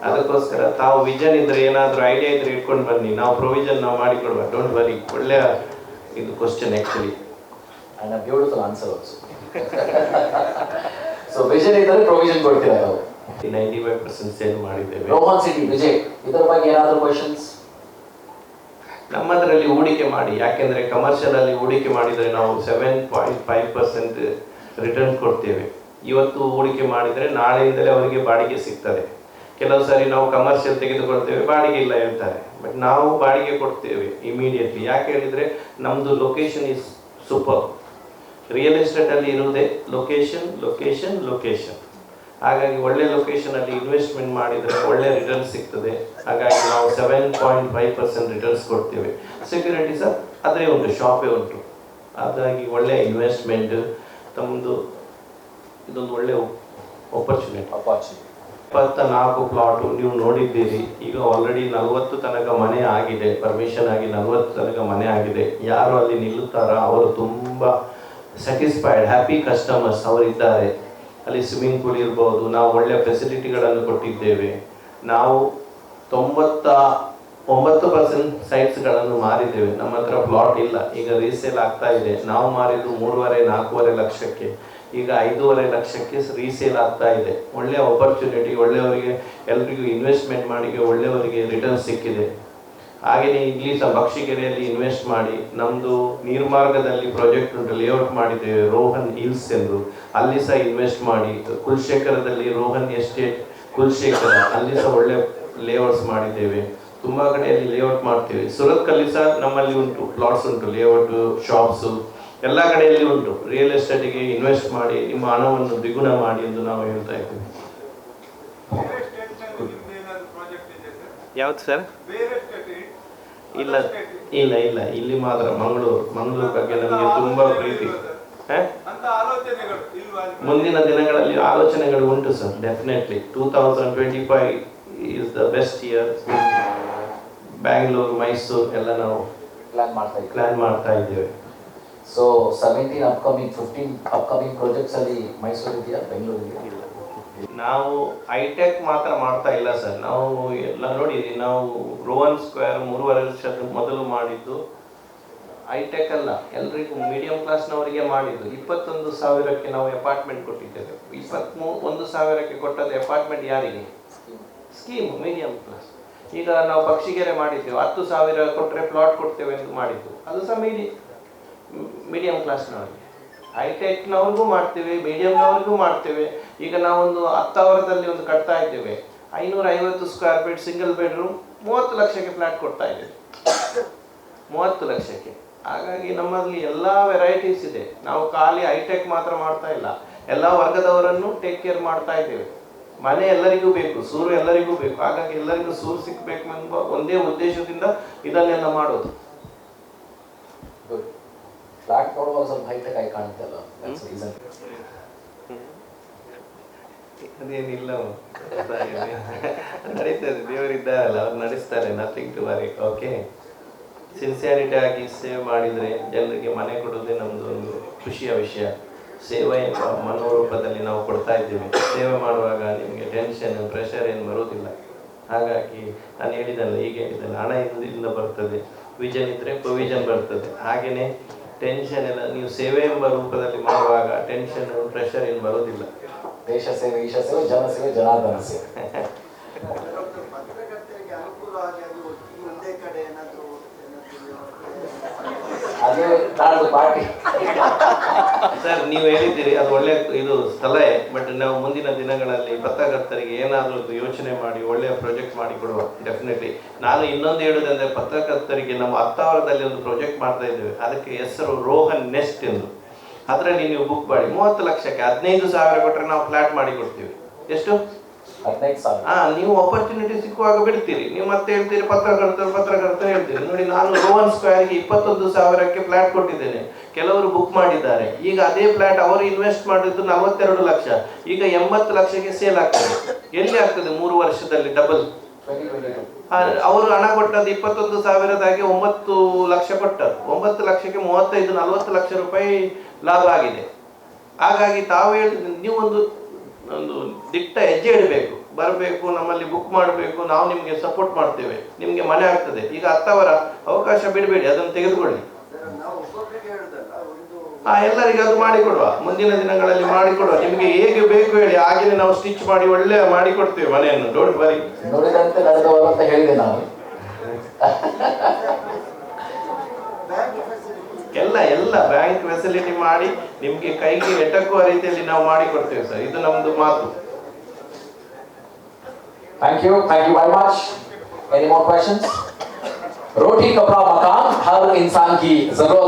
ಅದಕ್ಕೋಸ್ಕರ ತಾವು ವಿಷನ್ ಇದ್ರೆ, ಏನಾದರೂ ಐಡಿಯಾ ಇದ್ರೆ ಇಟ್ಕೊಂಡು ಬನ್ನಿ, ನಾವು ಪ್ರೊವಿಷನ್ ನಾವು ಮಾಡಿಕೊಡುವ. Don't worry. ಒಳ್ಳೆಯ ಇದು question actually. And beautiful answer also. So vision ಇದ್ದರೆ ಪ್ರೊವಿಷನ್ ಕೊಡ್ತೀರಾ ತಾವು? 95% ಸೇಲ್ ಮಾಡಿದ್ದೇವೆ. ರೋಹನ್ ಸಿಟಿ ವಿಜಯ್, ಇದರ ಬಗ್ಗೆ ಏನಾದರೂ ಕ್ವಶನ್ಸ್? ನಮ್ಮದರಲ್ಲಿ ಹೂಡಿಕೆ ಮಾಡಿ, ಯಾಕೆಂದರೆ ಕಮರ್ಷಿಯಲಲ್ಲಿ ಹೂಡಿಕೆ ಮಾಡಿದರೆ ನಾವು 7.5% ರಿಟರ್ನ್ ಕೊಡ್ತೇವೆ. ಇವತ್ತು ಹೂಡಿಕೆ ಮಾಡಿದರೆ ನಾಳೆಯಿಂದಲೇ ಅವರಿಗೆ ಬಾಡಿಗೆ ಸಿಗ್ತದೆ. ಕೆಲವು ಸಾರಿ ನಾವು ಕಮರ್ಷಿಯಲ್ ತೆಗೆದುಕೊಳ್ತೇವೆ, ಬಾಡಿಗೆ ಇಲ್ಲ ಹೇಳ್ತಾರೆ. ಬಟ್ ನಾವು ಬಾಡಿಗೆ ಕೊಡ್ತೇವೆ ಇಮಿಡಿಯೇಟ್ಲಿ. ಯಾಕೆ ಹೇಳಿದರೆ ನಮ್ಮದು ಲೊಕೇಶನ್ ಇಸ್ ಸೂಪರ್. ರಿಯಲ್ ಎಸ್ಟೇಟಲ್ಲಿ ಇರುವುದೇ ಲೊಕೇಶನ್ ಲೊಕೇಶನ್ ಲೊಕೇಶನ್. ಹಾಗಾಗಿ ಒಳ್ಳೆ ಲೊಕೇಶನಲ್ಲಿ ಇನ್ವೆಸ್ಟ್ಮೆಂಟ್ ಮಾಡಿದರೆ ಒಳ್ಳೆ ರಿಟರ್ನ್ ಸಿಗ್ತದೆ. ಹಾಗಾಗಿ ನಾವು 7.5% ರಿಟರ್ನ್ಸ್ ಕೊಡ್ತೇವೆ. ಸೆಕ್ಯೂರಿಟಿ ಸಹ ಅದೇ ಉಂಟು, ಶಾಪೇ ಉಂಟು. ಹಾಗಾಗಿ ಒಳ್ಳೆಯ ಇನ್ವೆಸ್ಟ್ಮೆಂಟ್ ತಮ್ಮದು. ಇದೊಂದು ಒಳ್ಳೆಯ ಆಪರ್ಚುನಿಟಿ. 24 ಪ್ಲಾಟು ನೀವು ನೋಡಿದ್ದೀರಿ. ಈಗ ಆಲ್ರೆಡಿ 40 ತನಕ ಮನೆ ಆಗಿದೆ, ಪರ್ಮಿಷನ್ ಆಗಿ 40 ತನಕ ಮನೆ ಆಗಿದೆ. ಯಾರು ಅಲ್ಲಿ ನಿಲ್ಲುತ್ತಾರೋ ಅವರು ತುಂಬ ಸ್ಯಾಟಿಸ್ಫೈಡ್, ಹ್ಯಾಪಿ ಕಸ್ಟಮರ್ಸ್ ಅವರಿದ್ದಾರೆ. ಅಲ್ಲಿ ಸ್ವಿಮ್ಮಿಂಗ್ ಪೂಲ್ ಇರ್ಬೋದು. ನಾವು ಒಳ್ಳೆಯ ಫೆಸಿಲಿಟಿಗಳನ್ನು ಕೊಟ್ಟಿದ್ದೇವೆ. ನಾವು 99% ಸೈಟ್ಸ್ಗಳನ್ನು ಮಾರಿದ್ದೇವೆ. ನಮ್ಮ ಹತ್ರ ಪ್ಲಾಟ್ ಇಲ್ಲ. ಈಗ ರೀಸೇಲ್ ಆಗ್ತಾ ಇದೆ. ನಾವು ಮಾರಿದ್ದು 3.5-4.5 ಲಕ್ಷಕ್ಕೆ, ಈಗ 5.5 ಲಕ್ಷಕ್ಕೆ ರೀಸೇಲ್ ಆಗ್ತಾ ಇದೆ. ಒಳ್ಳೆಯ ಆಪರ್ಚುನಿಟಿ. ಒಳ್ಳೆಯವರಿಗೆ ಎಲ್ರಿಗೂ ಇನ್ವೆಸ್ಟ್ಮೆಂಟ್ ಮಾಡಿ ಒಳ್ಳೆಯವರಿಗೆ ರಿಟರ್ನ್ ಸಿಕ್ಕಿದೆ. ಹಾಗೆಯೇ ಇಲ್ಲಿ ಸಹ ಬಕ್ಷಿಗೆರೆಯಲ್ಲಿ ಇನ್ವೆಸ್ಟ್ ಮಾಡಿ, ನಮ್ಮದು ನೀರ್ಮಾರ್ಗದಲ್ಲಿ ಪ್ರಾಜೆಕ್ಟ್ ಉಂಟು, ಲೇಔಟ್ ಮಾಡಿದ್ದೇವೆ, ರೋಹನ್ ಹಿಲ್ಸ್ ಎಂದು. ಅಲ್ಲಿ ಸಹ ಇನ್ವೆಸ್ಟ್ ಮಾಡಿ, ಕುಲಶೇಖರದಲ್ಲಿ ರೋಹನ್ ಎಸ್ಟೇಟ್ ಕುಲಶೇಖರ, ಅಲ್ಲಿ ಸಹ ಒಳ್ಳೆ ಲೇಔಟ್ಸ್ ಮಾಡಿದ್ದೇವೆ. ತುಂಬ ಕಡೆಯಲ್ಲಿ ಲೇಔಟ್ ಮಾಡ್ತೇವೆ. ಸುರತ್ಕಲ್ಲಿ ಸಹ ನಮ್ಮಲ್ಲಿ ಉಂಟು, ಪ್ಲಾಟ್ಸ್ ಉಂಟು, ಲೇಔಟು, ಶಾಪ್ಸು ಎಲ್ಲ ಕಡೆಯಲ್ಲಿ ಉಂಟು. ರಿಯಲ್ ಎಸ್ಟೇಟಿಗೆ ಇನ್ವೆಸ್ಟ್ ಮಾಡಿ ನಿಮ್ಮ ಹಣವನ್ನು ದ್ವಿಗುಣ ಮಾಡಿ ಎಂದು ನಾವು ಹೇಳ್ತಾ ಇದ್ದೇವೆ. ಯಾವ್ದು ಸರ್? ಇಲ್ಲ ಇಲ್ಲ ಇಲ್ಲ, ಇಲ್ಲಿ ಮಾತ್ರ ಮಂಗಳೂರು ಬಗ್ಗೆ ನಮಗೆ ತುಂಬ ಪ್ರೀತಿ. ಮುಂದಿನ ದಿನಗಳಲ್ಲಿ ಆಲೋಚನೆಗಳು ಉಂಟು sir. Definitely 2025 is the best year. Bangalore, Mysuru ಎಲ್ಲ ನಾವು ಪ್ಲಾನ್ ಮಾಡ್ತಾ ಇದ್ದೇವೆ. ಸೊ 17 ಅಪ್ಕಮಿಂಗ್ 15 ಅಪ್ಕಮಿಂಗ್ ಪ್ರಾಜೆಕ್ಟ್ಸ್ ಅಲ್ಲಿ ಮೈಸೂರು ಇದೆಯಾ, ಬೆಂಗಳೂರು ಇದೆಯಾ? ನಾವು ಹೈಟೆಕ್ ಮಾತ್ರ ಮಾಡ್ತಾ ಇಲ್ಲ ಸರ್. ನಾವು ಎಲ್ಲ ನೋಡಿ, ನಾವು ರೋಹನ್ ಸ್ಕ್ವೇರ್ 3.5 ವರ್ಷದ ಮೊದಲು ಮಾಡಿದ್ದು ಹೈಟೆಕ್ ಅಲ್ಲ, ಎಲ್ರಿಗೂ ಮೀಡಿಯಂ ಕ್ಲಾಸ್ನವರಿಗೆ ಮಾಡಿದ್ದು. 21,000ಕ್ಕೆ ನಾವು ಅಪಾರ್ಟ್ಮೆಂಟ್ ಕೊಟ್ಟಿದ್ದೇವೆ. 21,000ಕ್ಕೆ ಕೊಟ್ಟದ್ದು ಅಪಾರ್ಟ್ಮೆಂಟ್ ಯಾರಿಗೆ? Scheme medium class. ಈಗ ನಾವು ಬಕ್ಷಿಗೆರೆ ಮಾಡಿದ್ದೇವೆ, 10,000 ಕೊಟ್ಟರೆ ಪ್ಲಾಟ್ ಕೊಡ್ತೇವೆ ಎಂದು ಮಾಡಿದ್ದು, ಅದು ಸಹ ಮೀಡಿಯಂ ಕ್ಲಾಸ್ನವ್ರಿಗೆ. ಹೈಟೆಕ್ನವ್ರಿಗೂ ಮಾಡ್ತೇವೆ, ಮೀಡಿಯಂನವ್ರಿಗೂ ಮಾಡ್ತೇವೆ. ಈಗ ನಾವೊಂದು 10,000ದಲ್ಲಿ ಒಂದು ಕಟ್ತಾ ಇದ್ದೇವೆ, 550 ಸ್ಕ್ವೇರ್ ಫೀಟ್ ಸಿಂಗಲ್ ಬೆಡ್ರೂಮ್, 30 ಲಕ್ಷಕ್ಕೆ ಫ್ಲಾಟ್ ಕೊಡ್ತಾ ಇದ್ದೇವೆ, 30 ಲಕ್ಷಕ್ಕೆ. ಹಾಗಾಗಿ ನಮ್ಮಲ್ಲಿ ಎಲ್ಲ ವೆರೈಟೀಸ್ ಇದೆ. ನಾವು ಖಾಲಿ ಹೈಟೆಕ್ ಮಾತ್ರ ಮಾಡ್ತಾ ಇಲ್ಲ, ಎಲ್ಲ ವರ್ಗದವರನ್ನು ಟೇಕ್ ಕೇರ್ ಮಾಡ್ತಾ ಇದ್ದೇವೆ. ಮನೆ ಎಲ್ಲರಿಗೂ ಬೇಕು, ಸೂರು ಎಲ್ಲರಿಗೂ ಬೇಕು. ಹಾಗಾಗಿ ಎಲ್ಲರಿಗೂ ಸೂರು ಸಿಕ್ಕಬೇಕು ಎಂಬ ಒಂದೇ ಉದ್ದೇಶದಿಂದ ಇದನ್ನೆಲ್ಲ ಮಾಡೋದು. ಫ್ಲಾಟ್ ನೋಡುವಾಗ ಸ್ವಲ್ಪ ಹೈಟೆಕ್ ಆಗಿ ಕಾಣುತ್ತಲ್ಲ, ಅದೇನಿಲ್ಲ, ನಡೀತದೆ, ದೇವರಿದ್ದಾರಲ್ಲ ಅವ್ರು ನಡೆಸ್ತಾರೆ, nothing to worry. Okay, sincerity ಆಗಿ ಸೇವೆ ಮಾಡಿದರೆ ಜನರಿಗೆ ಮನೆ ಕೊಡೋದೇ ನಮ್ಮದು ಒಂದು ಖುಷಿಯ ವಿಷಯ. ಸೇವೆ ಎಂಬ ಮನೋರೂಪದಲ್ಲಿ ನಾವು ಕೊಡ್ತಾ ಇದ್ದೇವೆ. ಸೇವೆ ಮಾಡುವಾಗ ನಿಮಗೆ ಟೆನ್ಷನ್, ಪ್ರೆಷರ್ ಏನು ಬರುವುದಿಲ್ಲ. ಹಾಗಾಗಿ ನಾನು ಹೇಳಿದಲ್ಲ, ಈಗ ಹೇಳಿದಲ್ಲ, ಹಣ ಇಲ್ಲಿಂದ ಬರ್ತದೆ, ವಿಷನ್ ಇದ್ದರೆ ಪ್ರೊವಿಷನ್ ಬರ್ತದೆ. ಹಾಗೆಯೇ ಟೆನ್ಷನ್ ಎಲ್ಲ ನೀವು ಸೇವೆ ಎಂಬ ರೂಪದಲ್ಲಿ ಮಾಡುವಾಗ ಟೆನ್ಷನ್, ಪ್ರೆಷರ್ ಏನು ಬರೋದಿಲ್ಲ. ದೇಶ ಸೇವೆ, ಈಶ ಸೇವೆ, ಜನ ಸೇವೆ, ಜನಾರ್ದನ ಸೇವೆ. ಅದು ನಾಡ್ದು ಪಾರ್ಟಿ. ಸರ್, ನೀವು ಹೇಳಿದ್ದೀರಿ ಅದು ಒಳ್ಳೆಯ ಇದು ಸಲಹೆ. ಬಟ್ ನಾವು ಮುಂದಿನ ದಿನಗಳಲ್ಲಿ ಪತ್ರಕರ್ತರಿಗೆ ಏನಾದರೂ ಯೋಚನೆ ಮಾಡಿ ಒಳ್ಳೆಯ ಪ್ರಾಜೆಕ್ಟ್ ಮಾಡಿ ಕೊಡುವ. ಡೆಫಿನೆಟ್ಲಿ. ನಾನು ಇನ್ನೊಂದು ಹೇಳುವುದಂದ್ರೆ, ಪತ್ರಕರ್ತರಿಗೆ ನಮ್ಮ 10,000ದಲ್ಲಿ ಒಂದು ಪ್ರಾಜೆಕ್ಟ್ ಮಾಡ್ತಾ ಇದ್ದೇವೆ. ಅದಕ್ಕೆ ಹೆಸರು ರೋಹನ್ ನೆಸ್ಟ್ ಎಂದು. ಅದರಲ್ಲಿ ನೀವು ಬುಕ್ ಮಾಡಿ 30 ಲಕ್ಷಕ್ಕೆ 15,000 ಕೊಟ್ಟರೆ ನಾವು ಫ್ಲಾಟ್ ಮಾಡಿ ಕೊಡ್ತೀವಿ. ಎಷ್ಟು? 15,000. ನೀವು ಆಪರ್ಚುನಿಟಿ ಸಿಕ್ಕುವಾಗ ಬಿಡ್ತೀರಿ. ನೀವು ಮತ್ತೆ ಹೇಳ್ತೀರಿ ಪತ್ರಕರ್ತರು ಹೇಳ್ತೀರಿ. ನೋಡಿ, ನಾನು ರೋಹನ್ ಸ್ಕ್ವೇರ್ಗೆ 21,000ಕ್ಕೆ ಫ್ಲಾಟ್ ಕೊಟ್ಟಿದ್ದೇನೆ, ಕೆಲವರು ಬುಕ್ ಮಾಡಿದ್ದಾರೆ. ಈಗ ಅದೇ ಫ್ಲಾಟ್ ಅವರು ಇನ್ವೆಸ್ಟ್ ಮಾಡಿದ್ದು 42 ಲಕ್ಷ, ಈಗ 80 ಲಕ್ಷಕ್ಕೆ ಸೇಲ್ ಆಗ್ತದೆ. ಎಲ್ಲಿ ಆಗ್ತದೆ? 3 ವರ್ಷದಲ್ಲಿ ಡಬಲ್. ಅವರು ಹಣ ಕೊಟ್ಟದ್ದು 21,000ದಾಗಿ 9 ಲಕ್ಷ ಕೊಟ್ಟರು. 9 ಲಕ್ಷಕ್ಕೆ 35-40 ಲಕ್ಷ ರೂಪಾಯಿ ಲಾಭ ಆಗಿದೆ. ಹಾಗಾಗಿ ತಾವು ಹೇಳಿ, ನೀವು ಒಂದು ದಿಟ್ಟ ಹೆಜ್ಜೆ ಇಡಬೇಕು, ಬರಬೇಕು, ನಮ್ಮಲ್ಲಿ ಬುಕ್ ಮಾಡಬೇಕು, ನಾವು ನಿಮಗೆ ಸಪೋರ್ಟ್ ಮಾಡ್ತೇವೆ, ನಿಮಗೆ ಮನೆ ಆಗ್ತದೆ. ಈಗ 10,000 ಅವಕಾಶ ಬಿಡಬೇಡಿ, ಅದನ್ನು ತೆಗೆದುಕೊಳ್ಳಿ. ಎಲ್ಲರಿಗೂ ಅದು ಮಾಡಿಕೊಡುವ, ಮುಂದಿನ ದಿನಗಳಲ್ಲಿ ಮಾಡಿಕೊಡುವ. ನಿಮಗೆ ಹೇಗೆ ಬೇಕು ಹೇಳಿ, ಹಾಗೆಯೇ ನಾವು ಸ್ಟಿಚ್ ಮಾಡಿ ಒಳ್ಳೆ ಮಾಡಿಕೊಡ್ತೇವೆ ಮನೆಯನ್ನು. Don't worry. ನುಡಿದಂತೆ ನಡೆದವರು ಅಂತ ಹೇಳಿದೆ ನಾನು. ಎಲ್ಲ ಬ್ಯಾಂಕ್ ಫೆಸಿಲಿಟಿ ಮಾಡಿ ನಿಮಗೆ ಕೈಗೆ ಎಟಕುವ ರೀತಿಯಲ್ಲಿ ನಾವು ಮಾಡಿಕೊಡ್ತೇವೆ ಸರ್. ಇದು ನಮ್ದು ಮಾತು. Thank you very much. Any more questions? रोटी कपड़ा मकान हर इंसान की जरूरत